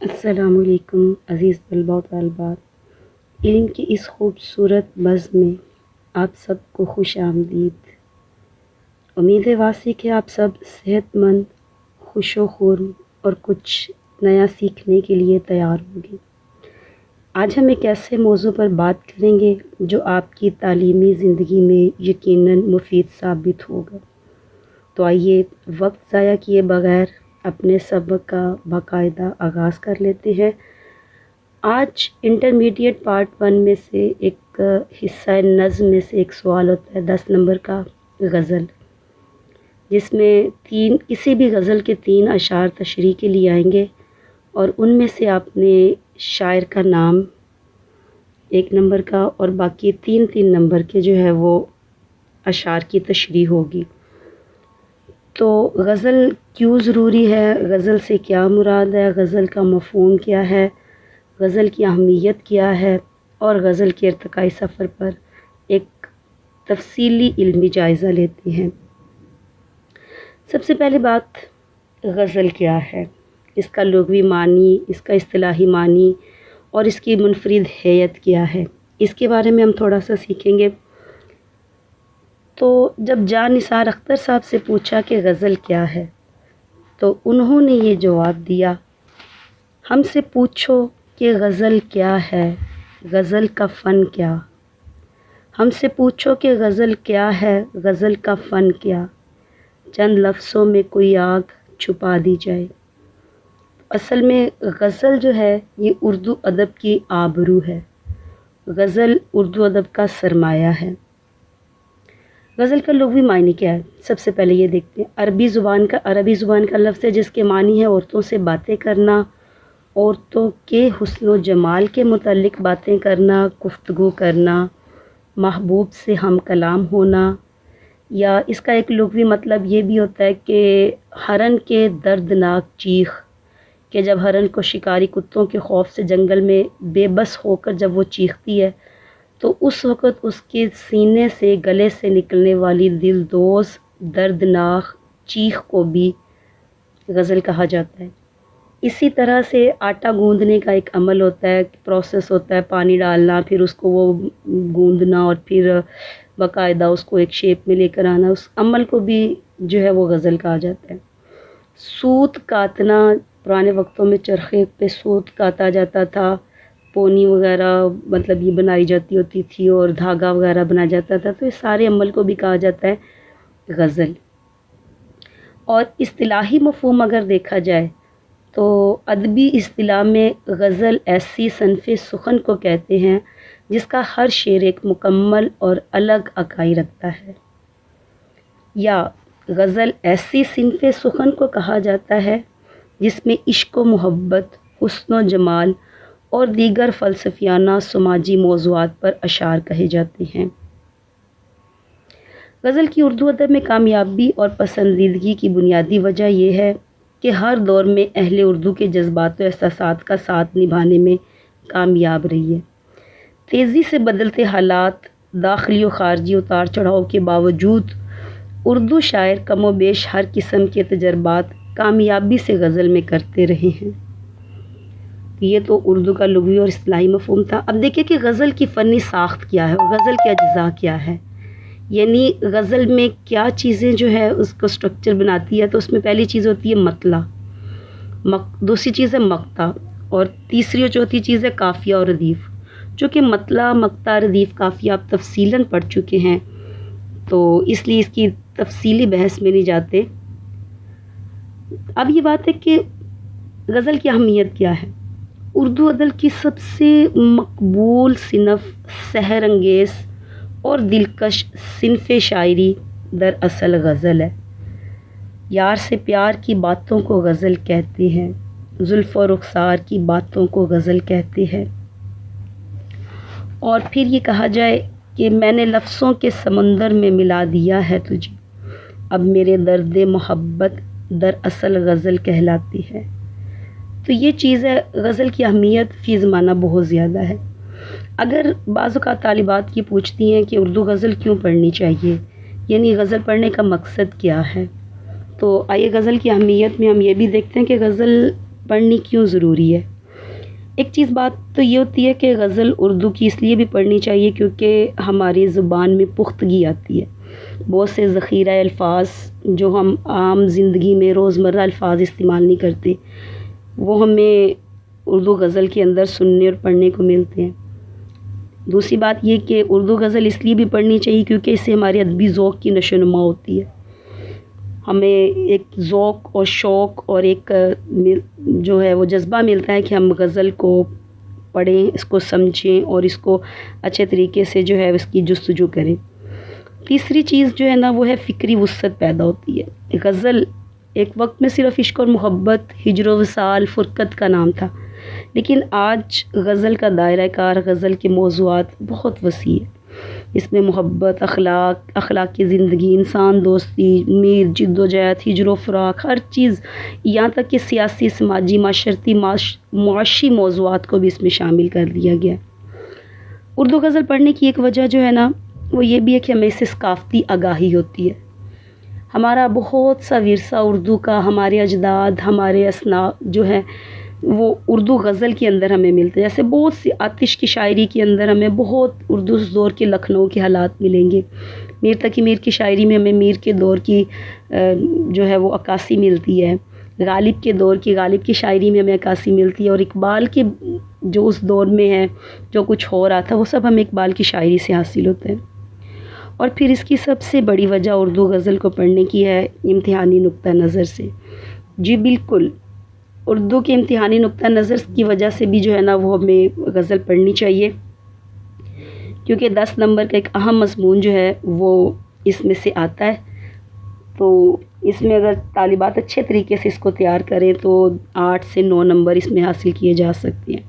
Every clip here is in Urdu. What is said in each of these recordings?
السلام علیکم عزیز طلباء و طالبات، علم کی اس خوبصورت بزم میں آپ سب کو خوش آمدید۔ امید واسی کہ آپ سب صحت مند، خوش و خرم اور کچھ نیا سیکھنے کے لیے تیار ہوں گے۔ آج ہم ایک ایسے موضوع پر بات کریں گے جو آپ کی تعلیمی زندگی میں یقیناً مفید ثابت ہوگا۔ تو آئیے وقت ضائع کیے بغیر اپنے سبق کا باقاعدہ آغاز کر لیتے ہیں۔ آج انٹرمیڈیٹ پارٹ 1 میں سے ایک حصہ نظم میں سے ایک سوال ہوتا ہے 10 نمبر کا، غزل، جس میں کسی بھی غزل کے 3 اشعار تشریح کے لیے آئیں گے اور ان میں سے آپ نے شاعر کا نام 1 نمبر کا اور باقی 3 نمبر کے جو ہے وہ اشعار کی تشریح ہوگی۔ تو غزل کیوں ضروری ہے، غزل سے کیا مراد ہے، غزل کا مفہوم کیا ہے، غزل کی اہمیت کیا ہے، اور غزل کے ارتقائی سفر پر ایک تفصیلی علمی جائزہ لیتے ہیں۔ سب سے پہلی بات، غزل کیا ہے، اس کا لغوی معنی، اس کا اصطلاحی معنی اور اس کی منفرد حیت کیا ہے، اس کے بارے میں ہم تھوڑا سا سیکھیں گے۔ تو جب جاں نثار اختر صاحب سے پوچھا کہ غزل کیا ہے تو انہوں نے یہ جواب دیا، ہم سے پوچھو کہ غزل کیا ہے، غزل کا فن کیا، ہم سے پوچھو کہ غزل کیا ہے، غزل کا فن کیا، چند لفظوں میں کوئی آگ چھپا دی جائے۔ اصل میں غزل جو ہے یہ اردو ادب کی آبرو ہے، غزل اردو ادب کا سرمایہ ہے۔ غزل کا لغوی معنی کیا ہے، سب سے پہلے یہ دیکھتے ہیں۔ عربی زبان کا لفظ ہے جس کے معنی ہے عورتوں سے باتیں کرنا، عورتوں کے حسن و جمال کے متعلق باتیں کرنا، گفتگو کرنا، محبوب سے ہم کلام ہونا، یا اس کا ایک لغوی مطلب یہ بھی ہوتا ہے کہ ہرن کے دردناک چیخ، کہ جب ہرن کو شکاری کتوں کے خوف سے جنگل میں بے بس ہو کر جب وہ چیختی ہے تو اس وقت اس کے سینے سے، گلے سے نکلنے والی دلدوز دردناک چیخ کو بھی غزل کہا جاتا ہے۔ اسی طرح سے آٹا گوندنے کا ایک عمل ہوتا ہے، پروسیس ہوتا ہے، پانی ڈالنا، پھر اس کو وہ گوندنا اور پھر باقاعدہ اس کو ایک شیپ میں لے کر آنا، اس عمل کو بھی جو ہے وہ غزل کہا جاتا ہے۔ سوت کاتنا، پرانے وقتوں میں چرخے پہ سوت کاتا جاتا تھا، پونی وغیرہ مطلب یہ بنائی جاتی ہوتی تھی اور دھاگا وغیرہ بنایا جاتا تھا، تو اس سارے عمل کو بھی کہا جاتا ہے غزل۔ اور اصطلاحی مفہوم اگر دیکھا جائے تو ادبی اصطلاح میں غزل ایسی صنف سخن کو کہتے ہیں جس کا ہر شعر ایک مکمل اور الگ اکائی رکھتا ہے، یا غزل ایسی صنف سخن کو کہا جاتا ہے جس میں عشق و محبت، حسن و جمال اور دیگر فلسفیانہ سماجی موضوعات پر اشعار کہے جاتے ہیں۔ غزل کی اردو ادب میں کامیابی اور پسندیدگی کی بنیادی وجہ یہ ہے کہ ہر دور میں اہل اردو کے جذبات و احساسات کا ساتھ نبھانے میں کامیاب رہی ہے۔ تیزی سے بدلتے حالات، داخلی و خارجی اتار چڑھاؤ کے باوجود اردو شاعر کم و بیش ہر قسم کے تجربات کامیابی سے غزل میں کرتے رہے ہیں۔ یہ تو اردو کا لغوی اور اصطلاحی مفہوم تھا۔ اب دیکھیں کہ غزل کی فنی ساخت کیا ہے اور غزل کے اجزاء کیا ہے، یعنی غزل میں کیا چیزیں جو ہے اس کو سٹرکچر بناتی ہے۔ تو اس میں پہلی چیز ہوتی ہے مطلع، دوسری چیز ہے مقطع، اور تیسری اور چوتھی چیز ہے قافیہ اور ردیف۔ جو کہ مطلع، مقطع، ردیف، قافیہ آپ تفصیلاً پڑھ چکے ہیں تو اس لیے اس کی تفصیلی بحث میں نہیں جاتے۔ اب یہ بات ہے کہ غزل کی اہمیت کیا ہے۔ اردو ادب کی سب سے مقبول صنف، سحر انگیز اور دلکش صنف شاعری دراصل غزل ہے۔ یار سے پیار کی باتوں کو غزل کہتے ہیں، زلف و رخسار کی باتوں کو غزل کہتے ہیں، اور پھر یہ کہا جائے کہ میں نے لفظوں کے سمندر میں ملا دیا ہے تجھے، اب میرے درد محبت دراصل غزل کہلاتی ہے۔ تو یہ چیز ہے، غزل کی اہمیت فی زمانہ بہت زیادہ ہے۔ اگر بعض اوقات طالبات یہ پوچھتی ہیں کہ اردو غزل کیوں پڑھنی چاہیے، یعنی غزل پڑھنے کا مقصد کیا ہے، تو آئیے غزل کی اہمیت میں ہم یہ بھی دیکھتے ہیں کہ غزل پڑھنی کیوں ضروری ہے۔ ایک چیز بات تو یہ ہوتی ہے کہ غزل اردو کی اس لیے بھی پڑھنی چاہیے کیونکہ ہماری زبان میں پختگی آتی ہے. بہت سے ذخیرہ الفاظ جو ہم عام زندگی میں روزمرہ الفاظ استعمال نہیں کرتے وہ ہمیں اردو غزل کے اندر سننے اور پڑھنے کو ملتے ہیں. دوسری بات یہ کہ اردو غزل اس لیے بھی پڑھنی چاہیے کیونکہ اس سے ہمارے ادبی ذوق کی نشو و نما ہوتی ہے. ہمیں ایک ذوق اور شوق اور ایک جو ہے وہ جذبہ ملتا ہے کہ ہم غزل کو پڑھیں، اس کو سمجھیں اور اس کو اچھے طریقے سے جو ہے اس کی جستجو کریں. تیسری چیز جو ہے نا وہ ہے فکری وسعت پیدا ہوتی ہے. غزل ایک وقت میں صرف عشق اور محبت، ہجر و وصال، فرقت کا نام تھا، لیکن آج غزل کا دائرہ کار، غزل کے موضوعات بہت وسیع ہے. اس میں محبت، اخلاق کی زندگی، انسان دوستی، امید، جد و جہد، ہجر و فراق، ہر چیز، یہاں تک کہ سیاسی، سماجی، معاشرتی، معاشی موضوعات کو بھی اس میں شامل کر دیا گیا. اردو غزل پڑھنے کی ایک وجہ جو ہے نا وہ یہ بھی ہے کہ ہمیں اس سے ثقافتی آگاہی ہوتی ہے. ہمارا بہت سا ورثہ اردو کا، ہمارے اجداد، ہمارے اسناد جو ہے وہ اردو غزل کے اندر ہمیں ملتے ہیں. جیسے بہت سی آتش کی شاعری کے اندر ہمیں بہت اردو اس دور کے لکھنؤ کے حالات ملیں گے. میر تقی میر کی شاعری میں ہمیں میر کے دور کی جو ہے وہ عکاسی ملتی ہے. غالب کے دور کی، غالب کی شاعری میں ہمیں عکاسی ملتی ہے. اور اقبال کے جو اس دور میں ہے جو کچھ ہو رہا تھا وہ سب ہمیں اقبال کی شاعری سے حاصل ہوتا ہے. اور پھر اس کی سب سے بڑی وجہ اردو غزل کو پڑھنے کی ہے امتحانی نقطہ نظر سے. جی بالکل، اردو کے امتحانی نقطہ نظر کی وجہ سے بھی جو ہے نا وہ ہمیں غزل پڑھنی چاہیے کیونکہ 10 نمبر کا ایک اہم مضمون جو ہے وہ اس میں سے آتا ہے. تو اس میں اگر طالبات اچھے طریقے سے اس کو تیار کریں تو 8 سے 9 نمبر اس میں حاصل کیے جا سکتے ہیں.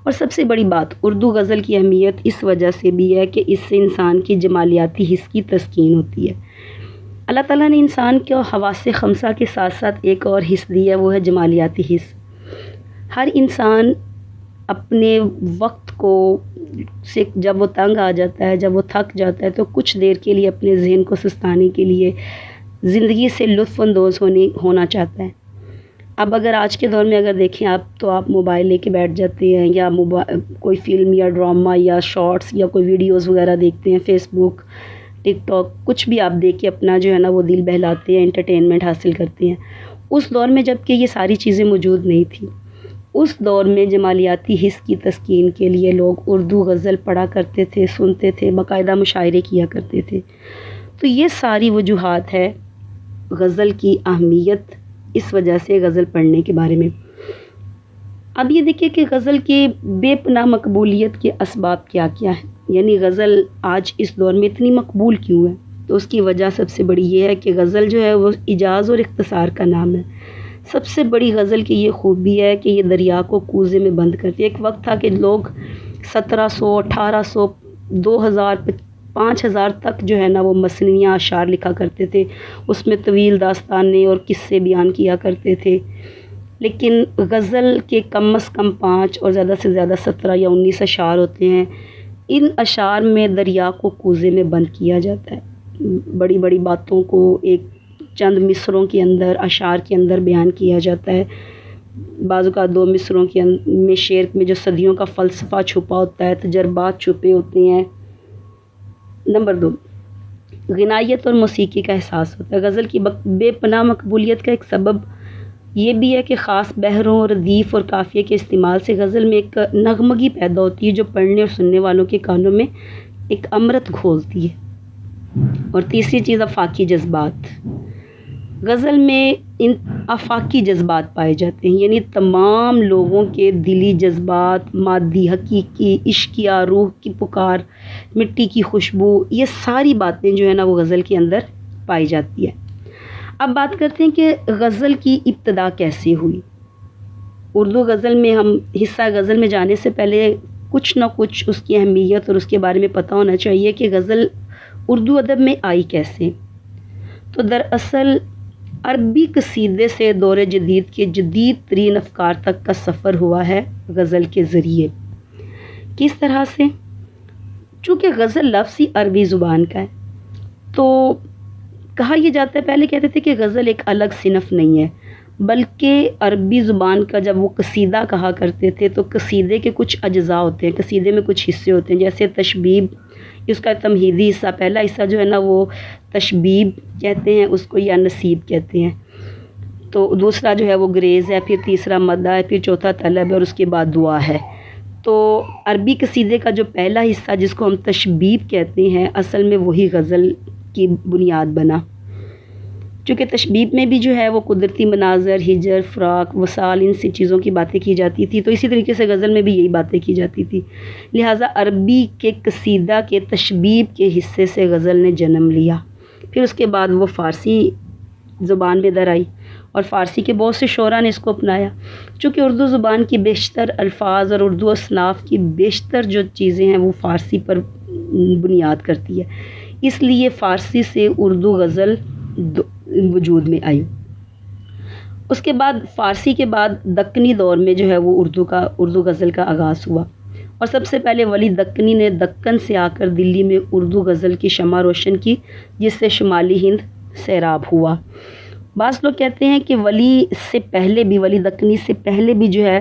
اور سب سے بڑی بات اردو غزل کی اہمیت اس وجہ سے بھی ہے کہ اس سے انسان کی جمالیاتی حس کی تسکین ہوتی ہے. اللہ تعالیٰ نے انسان کو حواس خمسہ کے ساتھ ساتھ ایک اور حس دی ہے، وہ ہے جمالیاتی حس. ہر انسان اپنے وقت کو سے جب وہ تنگ آ جاتا ہے، جب وہ تھک جاتا ہے تو کچھ دیر کے لیے اپنے ذہن کو سستانے کے لیے زندگی سے لطف اندوز ہونا چاہتا ہے. اب اگر آج کے دور میں اگر دیکھیں آپ تو آپ موبائل لے کے بیٹھ جاتے ہیں یا کوئی فلم یا ڈرامہ یا شارٹس یا کوئی ویڈیوز وغیرہ دیکھتے ہیں، فیس بک، ٹک ٹاک، کچھ بھی آپ دیکھ کے اپنا جو ہے نا وہ دل بہلاتے ہیں، انٹرٹینمنٹ حاصل کرتے ہیں. اس دور میں جب کہ یہ ساری چیزیں موجود نہیں تھیں، اس دور میں جمالیاتی حس کی تسکین کے لیے لوگ اردو غزل پڑھا کرتے تھے، سنتے تھے، باقاعدہ مشاعرے کیا کرتے تھے. تو یہ ساری وجوہات ہے غزل کی اہمیت، اس وجہ سے غزل پڑھنے کے بارے میں. اب یہ دیکھیں کہ غزل کے بے پناہ مقبولیت کے اسباب کیا کیا ہیں، یعنی غزل آج اس دور میں اتنی مقبول کیوں ہے. تو اس کی وجہ سب سے بڑی یہ ہے کہ غزل جو ہے وہ اجاز اور اختصار کا نام ہے. سب سے بڑی غزل کی یہ خوبی ہے کہ یہ دریا کو کوزے میں بند کرتی ہے. ایک وقت تھا کہ لوگ 1700، 1800، 2000، 5000 تک جو ہے نا وہ مثنویاں اشعار لکھا کرتے تھے، اس میں طویل داستانیں اور قصے بیان کیا کرتے تھے. لیکن غزل کے کم از کم 5 اور زیادہ سے زیادہ 17 یا 19 اشعار ہوتے ہیں. ان اشعار میں دریا کو کوزے میں بند کیا جاتا ہے، بڑی بڑی باتوں کو ایک چند مصروں کے اندر، اشعار کے اندر بیان کیا جاتا ہے. بعض اوقات 2 مصروں میں شعر میں جو صدیوں کا فلسفہ چھپا ہوتا ہے، تجربات چھپے ہوتے ہیں. نمبر 2، غنائیت اور موسیقی کا احساس ہوتا ہے. غزل کی بے پناہ مقبولیت کا ایک سبب یہ بھی ہے کہ خاص بحروں، ردیف اور قافیے کے استعمال سے غزل میں ایک نغمگی پیدا ہوتی ہے جو پڑھنے اور سننے والوں کے کانوں میں ایک امرت گھولتی ہے. اور تیسری چیز آفاقی جذبات. غزل میں ان آفاقی جذبات پائے جاتے ہیں، یعنی تمام لوگوں کے دلی جذبات، مادی، حقیقی، عشقیہ، روح کی پکار، مٹی کی خوشبو، یہ ساری باتیں جو ہے نا وہ غزل کے اندر پائی جاتی ہے. اب بات کرتے ہیں کہ غزل کی ابتدا کیسے ہوئی. اردو غزل میں ہم حصہ غزل میں جانے سے پہلے کچھ نہ کچھ اس کی اہمیت اور اس کے بارے میں پتہ ہونا چاہیے کہ غزل اردو ادب میں آئی کیسے. تو دراصل عربی قصیدے سے دور جدید کے جدید ترین افکار تک کا سفر ہوا ہے غزل کے ذریعے. کس طرح سے؟ چونکہ غزل لفظ ہی عربی زبان کا ہے تو کہا یہ جاتا ہے، پہلے کہتے تھے کہ غزل ایک الگ صنف نہیں ہے بلکہ عربی زبان کا جب وہ قصیدہ کہا کرتے تھے تو قصیدے کے کچھ اجزاء ہوتے ہیں، قصیدے میں کچھ حصے ہوتے ہیں، جیسے تشبیب، اس کا تمہیدی حصہ، پہلا حصہ جو ہے نا وہ تشبیب کہتے ہیں اس کو، یا نصیب کہتے ہیں، تو دوسرا جو ہے وہ گریز ہے، پھر تیسرا مدح ہے، پھر چوتھا طلب ہے، اور اس کے بعد دعا ہے۔ تو عربی قصیدے کا جو پہلا حصہ جس کو ہم تشبیب کہتے ہیں، اصل میں وہی غزل کی بنیاد بنا، چونکہ تشبیب میں بھی جو ہے وہ قدرتی مناظر، ہجر، فراق، وصال، ان سی چیزوں کی باتیں کی جاتی تھی، تو اسی طریقے سے غزل میں بھی یہی باتیں کی جاتی تھی، لہٰذا عربی کے قصیدہ کے تشبیب کے حصے سے غزل نے جنم لیا۔ پھر اس کے بعد وہ فارسی زبان میں در آئی اور فارسی کے بہت سے شعراء نے اس کو اپنایا، چونکہ اردو زبان کی بیشتر الفاظ اور اردو اصناف کی بیشتر جو چیزیں ہیں وہ فارسی پر بنیاد کرتی ہے، اس لیے فارسی سے اردو غزل وجود میں آئی۔ اس کے بعد فارسی کے بعد دکنی دور میں جو ہے وہ اردو غزل کا آغاز ہوا، اور سب سے پہلے ولی دکنی نے دکن سے آ کر دلی میں اردو غزل کی شمع روشن کی، جس سے شمالی ہند سیراب ہوا۔ بعض لوگ کہتے ہیں کہ ولی دکنی سے پہلے بھی جو ہے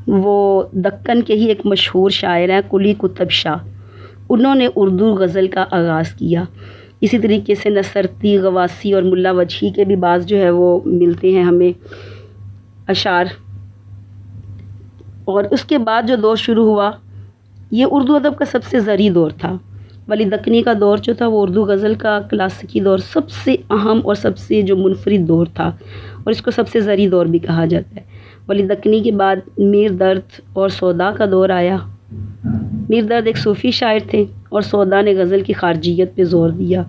وہ دکن کے ہی ایک مشہور شاعر ہیں قلی قطب شاہ، انہوں نے اردو غزل کا آغاز کیا۔ اسی طریقے سے نصرتی، غواسی اور ملا وجہی کے بھی بعض جو ہے وہ ملتے ہیں ہمیں اشعار۔ اور اس کے بعد جو دور شروع ہوا یہ اردو ادب کا سب سے زرعی دور تھا۔ ولی دکنی کا دور جو تھا وہ اردو غزل کا کلاسیکی دور سب سے اہم اور سب سے جو منفرد دور تھا، اور اس کو سب سے زرعی دور بھی کہا جاتا ہے۔ ولی دکنی کے بعد میر درد اور سودا کا دور آیا۔ میر درد ایک صوفی شاعر تھے اور سودا نے غزل کی خارجیت پہ زور دیا۔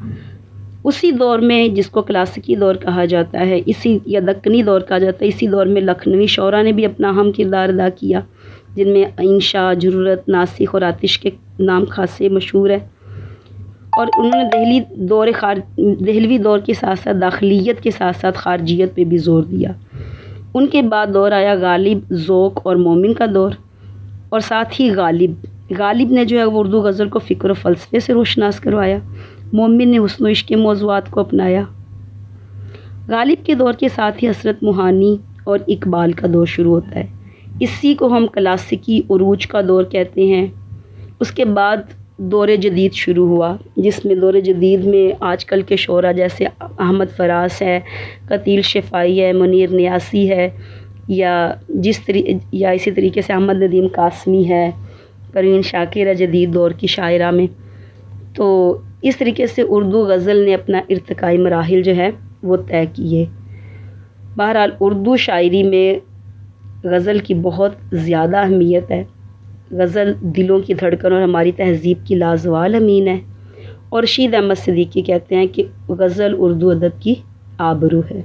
اسی دور میں جس کو کلاسیکی دور کہا جاتا ہے یا دکنی دور کہا جاتا ہے، اسی دور میں لکھنوی شعراء نے بھی اپنا اہم کردار ادا کیا، جن میں انشا، جرت، ناسخ اور آتش کے نام خاصے مشہور ہیں، اور انہوں نے دہلوی دور کے ساتھ ساتھ داخلیت کے ساتھ ساتھ خارجیت پہ بھی زور دیا۔ ان کے بعد دور آیا غالب، ذوق اور مومن کا دور، اور ساتھ ہی غالب نے جو ہے وہ اردو غزل کو فکر و فلسفے سے روشناس کروایا، مومن نے حسن و عشق کے موضوعات کو اپنایا۔ غالب کے دور کے ساتھ ہی حسرت موہانی اور اقبال کا دور شروع ہوتا ہے، اسی کو ہم کلاسیکی عروج کا دور کہتے ہیں۔ اس کے بعد دور جدید شروع ہوا، جس میں دور جدید میں آج کل کے شعراء جیسے احمد فراز ہے، قتیل شفائی ہے، منیر نیاسی ہے، یا اسی طریقے سے احمد ندیم قاسمی ہے، پروین شاکر ہے جدید دور کی شاعرہ میں۔ تو اس طریقے سے اردو غزل نے اپنا ارتقائی مراحل جو ہے وہ طے کیے۔ بہرحال اردو شاعری میں غزل کی بہت زیادہ اہمیت ہے، غزل دلوں کی دھڑکن اور ہماری تہذیب کی لازوال امین ہے، اور رشید احمد صدیقی کہتے ہیں کہ غزل اردو ادب کی آبرو ہے۔